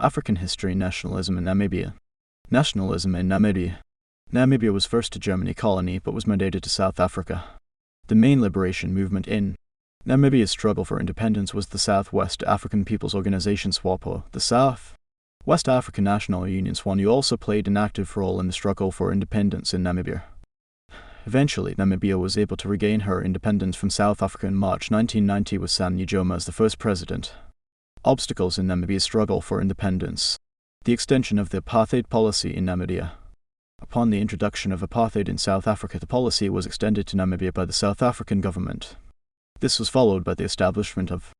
African history, nationalism in Namibia. Nationalism in Namibia. Namibia was first a Germany colony but was mandated to South Africa. The main liberation movement in Namibia's struggle for independence was the South West African People's Organization SWAPO. The South West African National Union SWANU also played an active role in the struggle for independence in Namibia. Eventually, Namibia was able to regain her independence from South Africa in March 1990 with Sam Nujoma as the first president. Obstacles in Namibia's struggle for independence. The extension of the apartheid policy in Namibia. Upon the introduction of apartheid in South Africa, the policy was extended to Namibia by the South African government. This was followed by the establishment of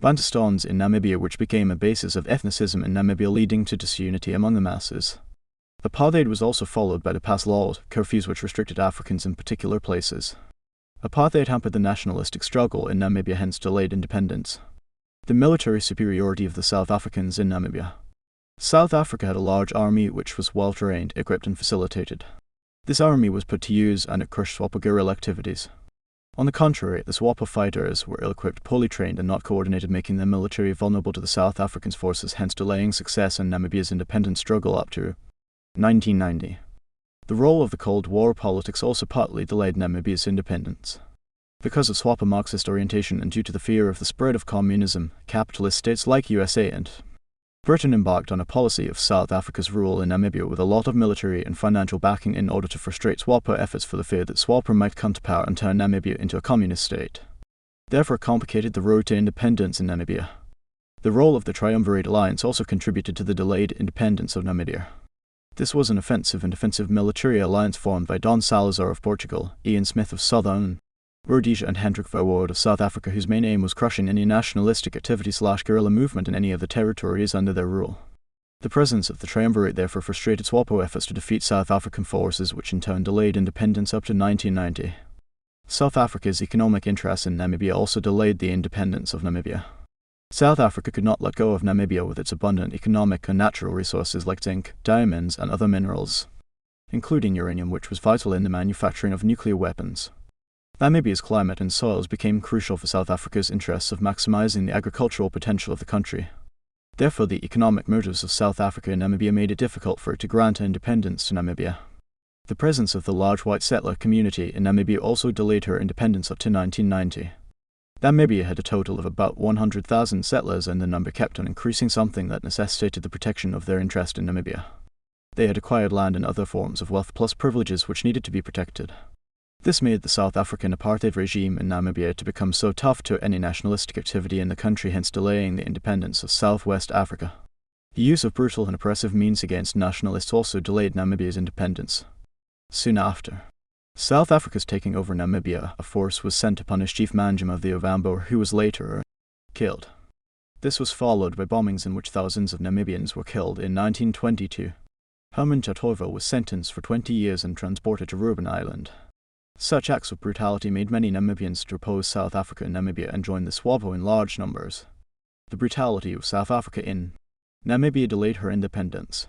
Bantustans in Namibia, which became a basis of ethnicism in Namibia, leading to disunity among the masses. Apartheid was also followed by the passed laws, curfews which restricted Africans in particular places. Apartheid hampered the nationalistic struggle in Namibia, hence delayed independence. The military superiority of the South Africans in Namibia. South Africa had a large army which was well trained, equipped and facilitated. This army was put to use and it crushed SWAPO guerrilla activities. On the contrary, the SWAPO fighters were ill-equipped, poorly trained and not coordinated, making them military vulnerable to the South Africans' forces, hence delaying success in Namibia's independence struggle up to 1990. The role of the Cold War politics also partly delayed Namibia's independence. Because of SWAPO Marxist orientation and due to the fear of the spread of communism, capitalist states like USA and Britain embarked on a policy of South Africa's rule in Namibia with a lot of military and financial backing in order to frustrate SWAPO efforts, for the fear that SWAPO might come to power and turn Namibia into a communist state. Therefore complicated the road to independence in Namibia. The role of the Triumvirate Alliance also contributed to the delayed independence of Namibia. This was an offensive and defensive military alliance formed by Don Salazar of Portugal, Ian Smith of Southern Rhodesia and Hendrik Verwoerd of South Africa, whose main aim was crushing any nationalistic activity/guerrilla movement in any of the territories under their rule. The presence of the Triumvirate therefore frustrated SWAPO efforts to defeat South African forces, which in turn delayed independence up to 1990. South Africa's economic interests in Namibia also delayed the independence of Namibia. South Africa could not let go of Namibia with its abundant economic and natural resources like zinc, diamonds, and other minerals, including uranium, which was vital in the manufacturing of nuclear weapons. Namibia's climate and soils became crucial for South Africa's interests of maximizing the agricultural potential of the country. Therefore, the economic motives of South Africa and Namibia made it difficult for it to grant independence to Namibia. The presence of the large white settler community in Namibia also delayed her independence up to 1990. Namibia had a total of about 100,000 settlers, and the number kept on increasing, something that necessitated the protection of their interest in Namibia. They had acquired land and other forms of wealth plus privileges which needed to be protected. This made the South African apartheid regime in Namibia to become so tough to any nationalistic activity in the country, hence delaying the independence of Southwest Africa. The use of brutal and oppressive means against nationalists also delayed Namibia's independence. Soon after South Africa's taking over Namibia, a force was sent to punish Chief Manjum of the Ovambo, who was later killed. This was followed by bombings in which thousands of Namibians were killed in 1922. Herman Chatovo was sentenced for 20 years and transported to Robben Island. Such acts of brutality made many Namibians to oppose South Africa and Namibia and join the SWAPO in large numbers. The brutality of South Africa in Namibia delayed her independence.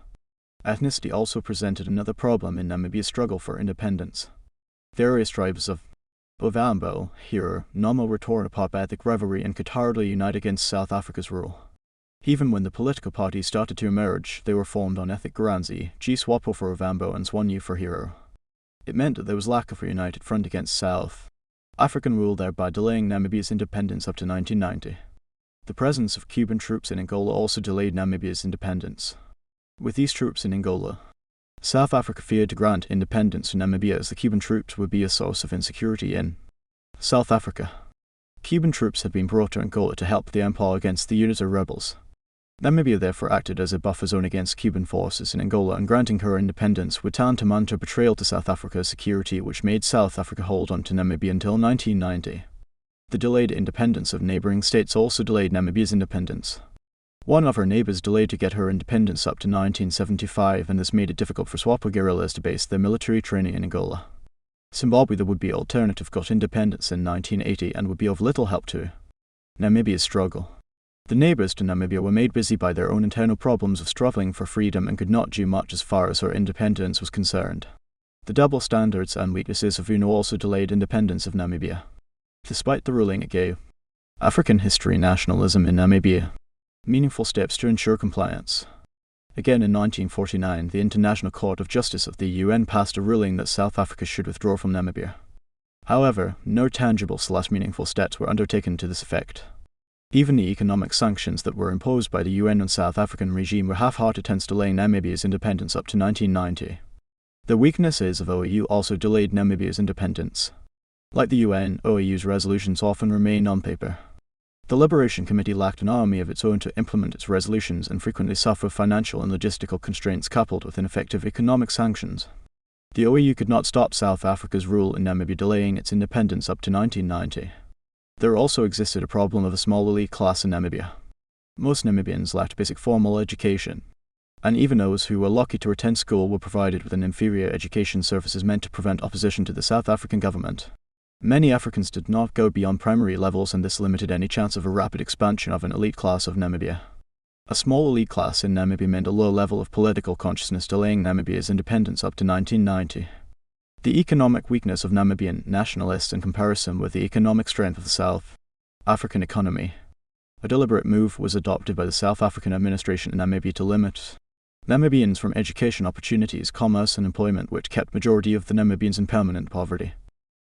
Ethnicity also presented another problem in Namibia's struggle for independence. Various tribes of Ovambo, Herer, Nama, Rator, Ethnic rivalry and could hardly unite against South Africa's rule. Even when the political parties started to emerge, they were formed on ethnic grounds, e.g. SWAPO for Ovambo and SWANU for Herer. It meant that there was lack of a united front against South African rule, thereby delaying Namibia's independence up to 1990. The presence of Cuban troops in Angola also delayed Namibia's independence. With these troops in Angola, South Africa feared to grant independence to Namibia, as the Cuban troops would be a source of insecurity in South Africa. Cuban troops had been brought to Angola to help the empire against the Unita rebels. Namibia therefore acted as a buffer zone against Cuban forces in Angola, and granting her independence would tantamount to a betrayal to South Africa's security, which made South Africa hold on to Namibia until 1990. The delayed independence of neighbouring states also delayed Namibia's independence. One of her neighbours delayed to get her independence up to 1975, and this made it difficult for SWAPO guerrillas to base their military training in Angola. Zimbabwe, the would-be alternative, got independence in 1980 and would be of little help to Namibia's struggle. The neighbours to Namibia were made busy by their own internal problems of struggling for freedom and could not do much as far as her independence was concerned. The double standards and weaknesses of UNO also delayed independence of Namibia. Despite the ruling it gave African history nationalism in Namibia meaningful steps to ensure compliance. Again in 1949, the International Court of Justice of the UN passed a ruling that South Africa should withdraw from Namibia. However, no tangible/meaningful steps were undertaken to this effect. Even the economic sanctions that were imposed by the UN on South African regime were half-hearted attempts delaying Namibia's independence up to 1990. The weaknesses of OAU also delayed Namibia's independence. Like the UN, OAU's resolutions often remain on paper. The Liberation Committee lacked an army of its own to implement its resolutions and frequently suffered financial and logistical constraints coupled with ineffective economic sanctions. The OAU could not stop South Africa's rule in Namibia, delaying its independence up to 1990. There also existed a problem of a small elite class in Namibia. Most Namibians lacked basic formal education, and even those who were lucky to attend school were provided with an inferior education services meant to prevent opposition to the South African government. Many Africans did not go beyond primary levels, and this limited any chance of a rapid expansion of an elite class of Namibia. A small elite class in Namibia meant a low level of political consciousness, delaying Namibia's independence up to 1990. The economic weakness of Namibian nationalists in comparison with the economic strength of the South African economy. A deliberate move was adopted by the South African administration in Namibia to limit Namibians from education opportunities, commerce and employment, which kept majority of the Namibians in permanent poverty.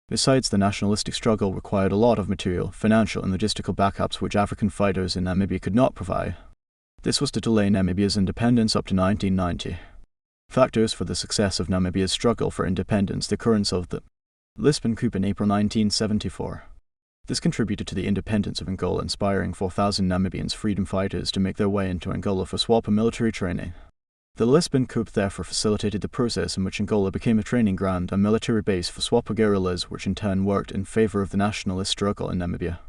Besides, the nationalistic struggle required a lot of material, financial and logistical backups which African fighters in Namibia could not provide. This was to delay Namibia's independence up to 1990. Factors for the success of Namibia's struggle for independence: the occurrence of the Lisbon coup in April 1974. This contributed to the independence of Angola, inspiring 4,000 Namibians freedom fighters to make their way into Angola for SWAPO military training. The Lisbon coup therefore facilitated the process in which Angola became a training ground and military base for SWAPO guerrillas, which in turn worked in favor of the nationalist struggle in Namibia.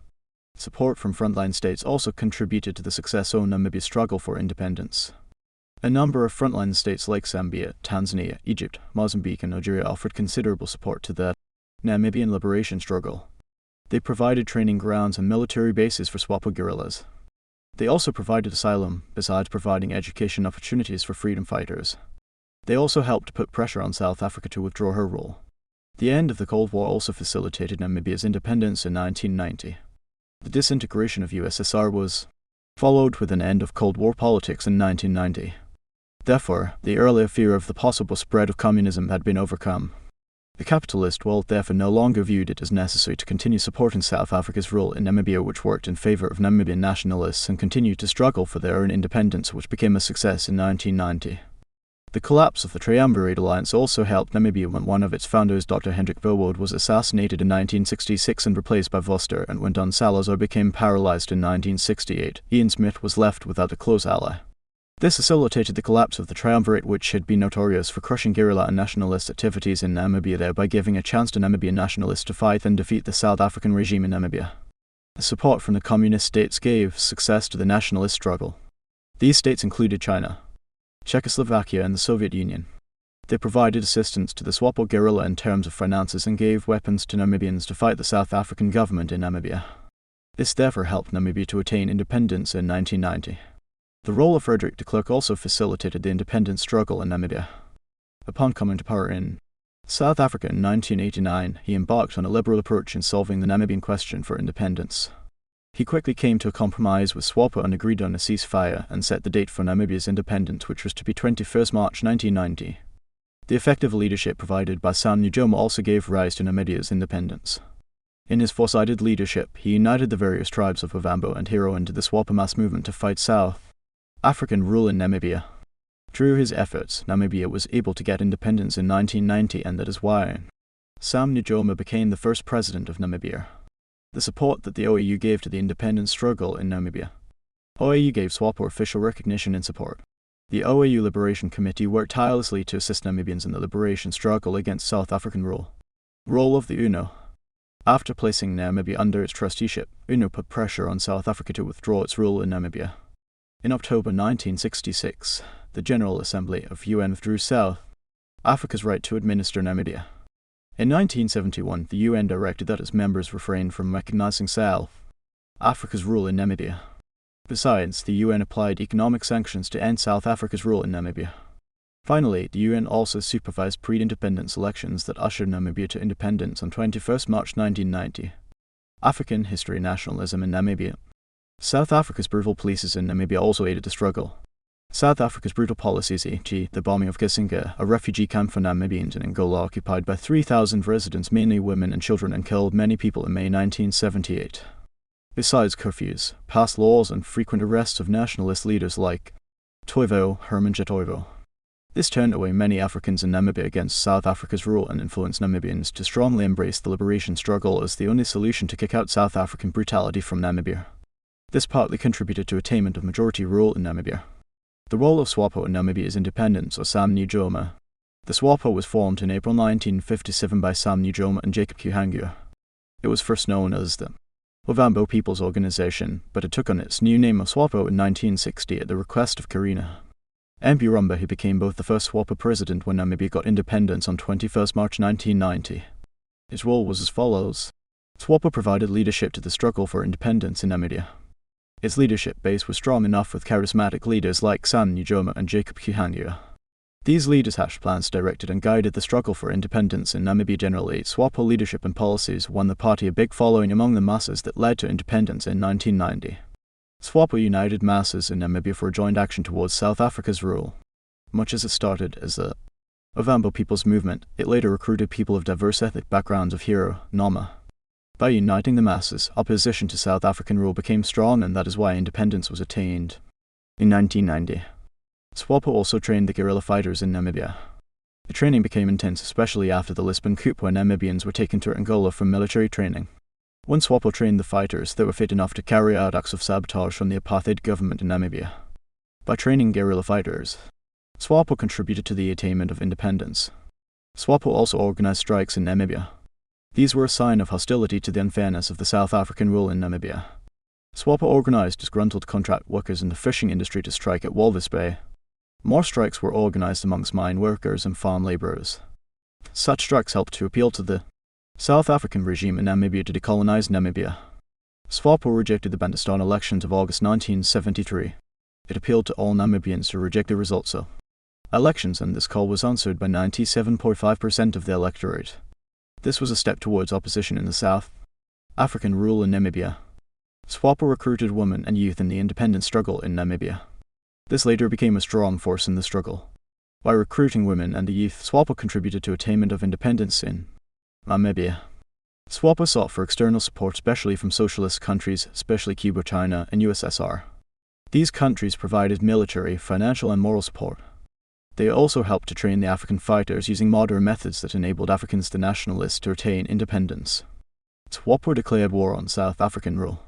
Support from frontline states also contributed to the success of Namibia's struggle for independence. A number of frontline states like Zambia, Tanzania, Egypt, Mozambique and Nigeria offered considerable support to the Namibian liberation struggle. They provided training grounds and military bases for SWAPO guerrillas. They also provided asylum, besides providing education opportunities for freedom fighters. They also helped put pressure on South Africa to withdraw her rule. The end of the Cold War also facilitated Namibia's independence in 1990. The disintegration of USSR was followed with an end of Cold War politics in 1990. Therefore, the earlier fear of the possible spread of communism had been overcome. The capitalist world therefore no longer viewed it as necessary to continue supporting South Africa's rule in Namibia, which worked in favor of Namibian nationalists and continued to struggle for their own independence, which became a success in 1990. The collapse of the Triumvirate Alliance also helped Namibia when one of its founders, Dr. Hendrik Verwoerd, was assassinated in 1966 and replaced by Vorster, and when Don Salazar became paralyzed in 1968, Ian Smith was left without a close ally. This facilitated the collapse of the Triumvirate, which had been notorious for crushing guerrilla and nationalist activities in Namibia, thereby giving a chance to Namibian nationalists to fight and defeat the South African regime in Namibia. The support from the communist states gave success to the nationalist struggle. These states included China, Czechoslovakia and the Soviet Union. They provided assistance to the SWAPO guerrilla in terms of finances and gave weapons to Namibians to fight the South African government in Namibia. This therefore helped Namibia to attain independence in 1990. The role of Frederick de Klerk also facilitated the independence struggle in Namibia. Upon coming to power in South Africa in 1989, he embarked on a liberal approach in solving the Namibian question for independence. He quickly came to a compromise with SWAPO and agreed on a ceasefire and set the date for Namibia's independence, which was to be 21st March 1990. The effective leadership provided by Sam Nujoma also gave rise to Namibia's independence. In his foresighted leadership, he united the various tribes of Ovambo and Hero into the SWAPO mass movement to fight South African rule in Namibia. Through his efforts, Namibia was able to get independence in 1990, and that is why Sam Nujoma became the first president of Namibia. The support that the OAU gave to the independence struggle in Namibia. OAU gave SWAPO official recognition and support. The OAU Liberation Committee worked tirelessly to assist Namibians in the liberation struggle against South African rule. Role of the UNO. After placing Namibia under its trusteeship, UNO put pressure on South Africa to withdraw its rule in Namibia. In October 1966, the General Assembly of UN withdrew South Africa's right to administer Namibia. In 1971, the UN directed that its members refrain from recognizing South Africa's rule in Namibia. Besides, the UN applied economic sanctions to end South Africa's rule in Namibia. Finally, the UN also supervised pre-independence elections that ushered Namibia to independence on 21st March 1990. African history and nationalism in Namibia. South Africa's brutal policies in Namibia also aided the struggle. South Africa's brutal policies, e.g. the bombing of Kisinga, a refugee camp for Namibians in Angola occupied by 3,000 residents, mainly women and children, and killed many people in May 1978. Besides curfews, passed laws and frequent arrests of nationalist leaders like Toivo Herman Toivo. This turned away many Africans in Namibia against South Africa's rule and influenced Namibians to strongly embrace the liberation struggle as the only solution to kick out South African brutality from Namibia. This partly contributed to attainment of majority rule in Namibia. The role of SWAPO in Namibia's independence, or Sam Nujoma. The SWAPO was formed in April 1957 by Sam Nujoma and Jacob Kuhangua. It was first known as the Ovambo People's Organization, but it took on its new name of SWAPO in 1960 at the request of Karina Mburumba, who became both the first SWAPO president when Namibia got independence on 21 March 1990. Its role was as follows. SWAPO provided leadership to the struggle for independence in Namibia. Its leadership base was strong enough with charismatic leaders like Sam Nujoma and Jacob Kuhangua. These leaders hatched plans directed and guided the struggle for independence in Namibia generally. SWAPO leadership and policies won the party a big following among the masses that led to independence in 1990. SWAPO united masses in Namibia for a joint action towards South Africa's rule. Much as it started as the Ovambo People's Movement, it later recruited people of diverse ethnic backgrounds of Hero, Nama. By uniting the masses, opposition to South African rule became strong, and that is why independence was attained. In 1990, SWAPO also trained the guerrilla fighters in Namibia. The training became intense, especially after the Lisbon coup, when Namibians were taken to Angola for military training. When SWAPO trained the fighters, they were fit enough to carry out acts of sabotage from the apartheid government in Namibia. By training guerrilla fighters, SWAPO contributed to the attainment of independence. SWAPO also organized strikes in Namibia. These were a sign of hostility to the unfairness of the South African rule in Namibia. SWAPO organized disgruntled contract workers in the fishing industry to strike at Walvis Bay. More strikes were organized amongst mine workers and farm laborers. Such strikes helped to appeal to the South African regime in Namibia to decolonize Namibia. SWAPO rejected the Bantustan elections of August 1973. It appealed to all Namibians to reject the results of elections, and this call was answered by 97.5% of the electorate. This was a step towards opposition in the South African rule in Namibia. SWAPO recruited women and youth in the independence struggle in Namibia. This later became a strong force in the struggle. By recruiting women and the youth, SWAPO contributed to attainment of independence in Namibia. SWAPO sought for external support, especially from socialist countries, especially Cuba, China, and USSR. These countries provided military, financial, and moral support. They also helped to train the African fighters using modern methods that enabled Africans the nationalists to attain independence. SWAPO declared war on South African rule.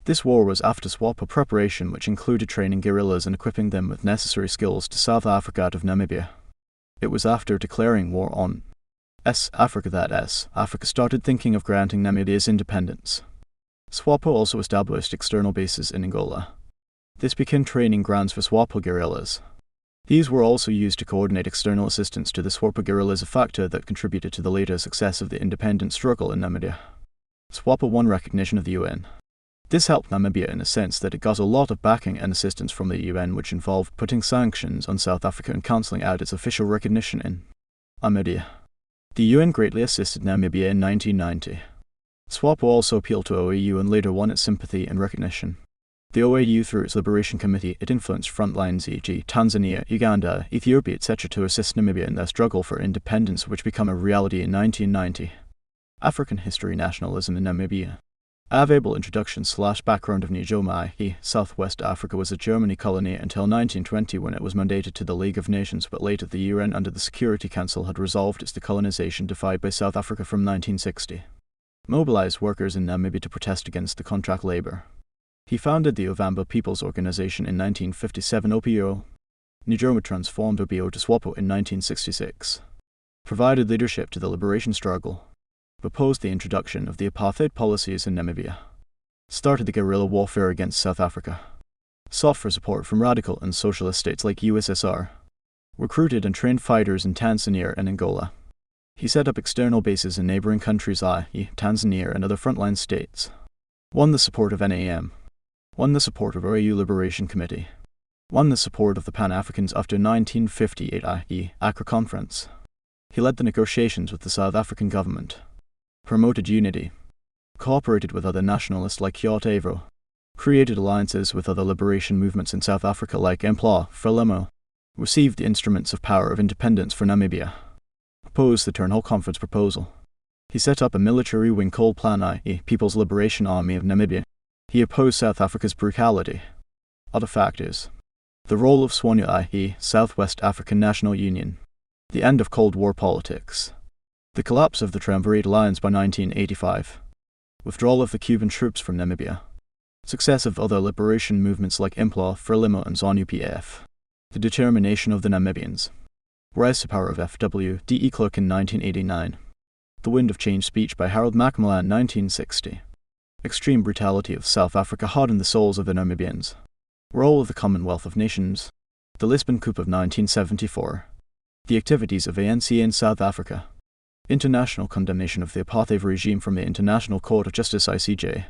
This war was after SWAPO preparation, which included training guerrillas and equipping them with necessary skills to South Africa out of Namibia. It was after declaring war on Africa that Africa started thinking of granting Namibia's independence. SWAPO also established external bases in Angola. This became training grounds for SWAPO guerrillas. These were also used to coordinate external assistance to the SWAPO guerrillas, a factor that contributed to the later success of the independence struggle in Namibia. SWAPO won recognition of the UN. This helped Namibia in a sense that it got a lot of backing and assistance from the UN, which involved putting sanctions on South Africa and cancelling out its official recognition in Namibia. The UN greatly assisted Namibia in 1990. SWAPO also appealed to OAU and later won its sympathy and recognition. The OAU, through its Liberation Committee, it influenced frontlines, e.g. Tanzania, Uganda, Ethiopia, etc. to assist Namibia in their struggle for independence, which became a reality in 1990. African history, nationalism in Namibia. Available introduction / background of Nujoma, i.e. Southwest Africa was a Germany colony until 1920 when it was mandated to the League of Nations, but later the UN under the Security Council had resolved its decolonization defied by South Africa from 1960. Mobilized workers in Namibia to protest against the contract labor. He founded the Ovambo People's Organization in 1957 OPO. Nujoma transformed OPO to SWAPO in 1966. Provided leadership to the liberation struggle. Proposed the introduction of the apartheid policies in Namibia. Started the guerrilla warfare against South Africa. Sought for support from radical and socialist states like USSR. Recruited and trained fighters in Tanzania and Angola. He set up external bases in neighboring countries, i.e. Tanzania and other frontline states. Won the support of NAM. Won the support of OAU Liberation Committee. Won the support of the Pan-Africans after 1958, i.e. Accra Conference. He led the negotiations with the South African government. Promoted unity. Cooperated with other nationalists like Toivo created alliances with other liberation movements in South Africa like MPLA, Frelimo, received the instruments of power of independence for Namibia, opposed the Turnhull Conference proposal. He set up a military wing called Plan I, People's Liberation Army of Namibia. He opposed South Africa's brutality. Other factors: the role of SWANU, i.e. Southwest African National Union, the end of Cold War politics, the collapse of the Triumvirate Alliance by 1985, withdrawal of the Cuban troops from Namibia, success of other liberation movements like MPLA, Frelimo and ZANU-PF, the determination of the Namibians, rise to power of F.W. de Klerk in 1989, the Wind of Change speech by Harold Macmillan 1960, extreme brutality of South Africa hardened the souls of the Namibians, role of the Commonwealth of Nations, the Lisbon Coup of 1974, the activities of ANC in South Africa, international condemnation of the apartheid regime from the International Court of Justice ICJ,